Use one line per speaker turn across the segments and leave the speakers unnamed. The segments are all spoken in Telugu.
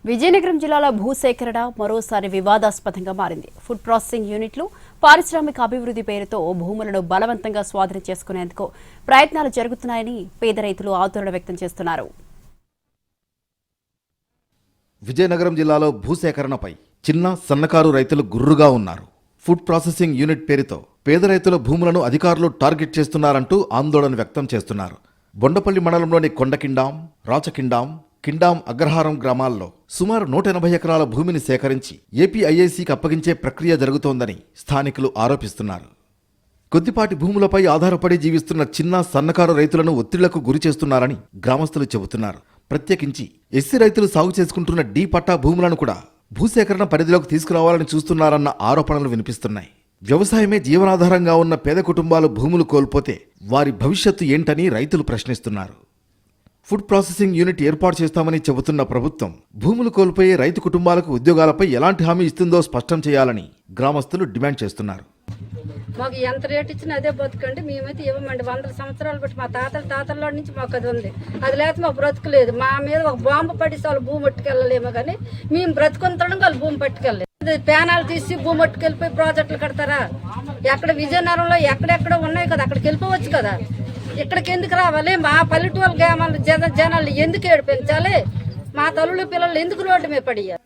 విజయనగరం జిల్లాలో భూసేకరణ మరోసారి వివాదాస్పదంగా మారింది. ఫుడ్ ప్రాసెసింగ్ యూనిట్లు, పారిశ్రామిక అభివృద్ధి పేరుతో భూములను బలవంతంగా స్వాధీనం చేసుకునేందుకు ప్రయత్నాలు జరుగుతున్నాయని పేద రైతులు ఆందోళన వ్యక్తం చేస్తున్నారు.
విజయనగరం జిల్లాలో భూసేకరణపై చిన్న సన్నకారు రైతులు గుర్రుగా ఉన్నారు. ఫుడ్ ప్రాసెసింగ్ యూనిట్ పేరుతో పేద రైతుల భూములను అధికారులు టార్గెట్ చేస్తున్నారంటూ ఆందోళన వ్యక్తం చేస్తున్నారు. బొండపల్లి మండలంలోని కొండకిండాం, రాచకిండాం, కిండాం అగ్రహారం గ్రామాల్లో సుమారు 180 ఎకరాల భూమిని సేకరించి ఏపీఐఐసికి అప్పగించే ప్రక్రియ జరుగుతోందని స్థానికులు ఆరోపిస్తున్నారు. కొద్దిపాటి భూములపై ఆధారపడి జీవిస్తున్న చిన్న సన్నకారు రైతులను ఒత్తిళ్లకు గురి చేస్తున్నారని గ్రామస్తులు చెబుతున్నారు. ప్రత్యేకించి ఎస్సీ రైతులు సాగు చేసుకుంటున్న డి పట్టా భూములను కూడా భూసేకరణ పరిధిలోకి తీసుకురావాలని చూస్తున్నారన్న ఆరోపణలు వినిపిస్తున్నాయి. వ్యవసాయమే జీవనాధారంగా ఉన్న పేద కుటుంబాలు భూములు కోల్పోతే వారి భవిష్యత్తు ఏంటని రైతులు ప్రశ్నిస్తున్నారు. ఫుడ్ ప్రాసెసింగ్ యూనిట్ ఏర్పాటు చేస్తామని చెబుతున్న ప్రభుత్వం భూములు కోల్పోయే రైతు కుటుంబాలకు ఉద్యోగాలపై ఎలాంటి హామీ ఇస్తుందో స్పష్టం చేయాలని గ్రామస్తులు డిమాండ్ చేస్తున్నారు.
మాకు ఎంత రేటు ఇచ్చినా అదే బతుకండి, మేమైతే ఇవ్వమండి. 100 సంవత్సరాలు బట్టి మా తాతల నుంచి మాకు అది ఉంది. అది లేకపోతే మాకు బ్రతుకులేదు. మా మీద ఒక బాంబు పడిస్తే వాళ్ళు భూమి పట్టుకెళ్ళలేమో కానీ మేము బ్రతుకుంతడం వాళ్ళు భూమి పట్టుకెళ్ళలేదు. ప్యానాలు తీసి భూమి పట్టుకెళ్ళిపోయి ప్రాజెక్టులు కడతారా? ఎక్కడ విజయనగరంలో ఎక్కడెక్కడ ఉన్నాయి కదా, అక్కడికి వెళ్ళిపోవచ్చు కదా. ఇక్కడికి ఎందుకు రావాలి? మా పల్లెటూరు గ్రామాల జనాలు ఎందుకు ఏడిపించాలి? మా తల్లులు పిల్లలు ఎందుకు రోడ్డు మీద పడియారు?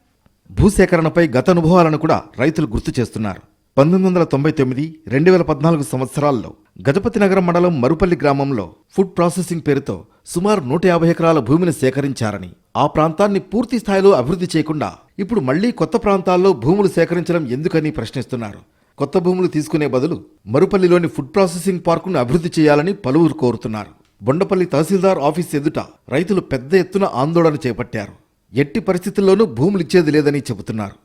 భూసేకరణపై గత అనుభవాలను కూడా రైతులు గుర్తు చేస్తున్నారు. 1999, 2014 సంవత్సరాల్లో గజపతి నగరం మండలం మరుపల్లి గ్రామంలో ఫుడ్ ప్రాసెసింగ్ పేరుతో సుమారు 150 ఎకరాల భూమిని సేకరించారని, ఆ ప్రాంతాన్ని పూర్తి స్థాయిలో అభివృద్ధి చేయకుండా ఇప్పుడు మళ్లీ కొత్త ప్రాంతాల్లో భూములు సేకరించడం ఎందుకని ప్రశ్నిస్తున్నారు. కొత్త భూములు తీసుకునే బదులు మరుపల్లిలోని ఫుడ్ ప్రాసెసింగ్ పార్కును అభివృద్ధి చేయాలని పలువురు కోరుతున్నారు. బొండపల్లి తహసీల్దార్ ఆఫీస్ ఎదుట రైతులు పెద్ద ఎత్తున ఆందోళన చేపట్టారు. ఎట్టి పరిస్థితుల్లోనూ భూములు ఇచ్చేది లేదని చెబుతున్నారు.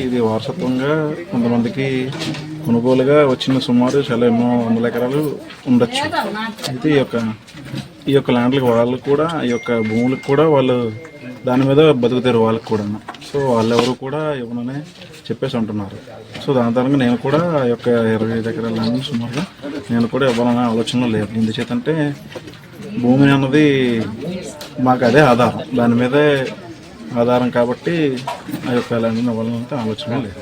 ఇది వారసత్వంగా కొంతమందికి కొనుగోలుగా వచ్చిన సుమారు చాలా ఎన్నో వందల ఎకరాలు ఉండొచ్చు. అయితే ఈ యొక్క ల్యాండ్లకు వాళ్ళు కూడా, ఈ యొక్క భూములకు కూడా వాళ్ళు దాని మీద బతుకుతారు వాళ్ళకి కూడా. సో వాళ్ళెవరు కూడా ఇవ్వననే చెప్పేసి అంటున్నారు. సో దాని తరంగా నేను కూడా ఆ యొక్క 25 ఎకరాల ల్యాండ్ సుమారుగా నేను కూడా ఇవ్వాలనే ఆలోచనలో లేదు. ఎందుచేతంటే భూమి అన్నది మాకు అదే ఆధారం, దాని మీదే ఆధారం కాబట్టి ఆ యొక్క ల్యాండ్ని ఇవ్వాలంటే ఆలోచన లేదు.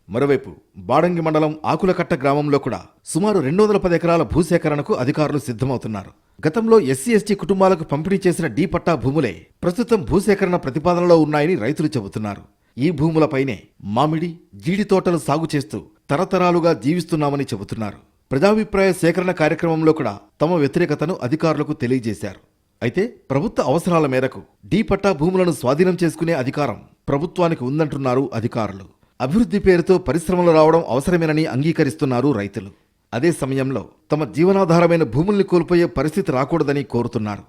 మరోవైపు బాడంగి మండలం ఆకులకట్ట గ్రామంలో కూడా సుమారు 210 ఎకరాల భూసేకరణకు అధికారులు సిద్ధమవుతున్నారు. గతంలో ఎస్సీ ఎస్టీ కుటుంబాలకు పంపిణీ చేసిన డి పట్టా భూములే ప్రస్తుతం భూసేకరణ ప్రతిపాదనలో ఉన్నాయని రైతులు చెబుతున్నారు. ఈ భూములపైనే మామిడి, జీడి తోటలు సాగు చేస్తూ తరతరాలుగా జీవిస్తున్నామని చెబుతున్నారు. ప్రజాభిప్రాయ సేకరణ కార్యక్రమంలో కూడా తమ వ్యతిరేకతను అధికారులకు తెలియజేశారు. అయితే ప్రభుత్వ అవసరాల మేరకు డి పట్టా భూములను స్వాధీనం చేసుకునే అధికారం ప్రభుత్వానికి ఉందంటున్నారు అధికారులు. అభివృద్ధి పేరుతో పరిశ్రమలు రావడం అవసరమేనని అంగీకరిస్తున్నారు రైతులు. అదే సమయంలో తమ జీవనాధారమైన భూముల్ని కోల్పోయే పరిస్థితి రాకూడదని కోరుతున్నారు.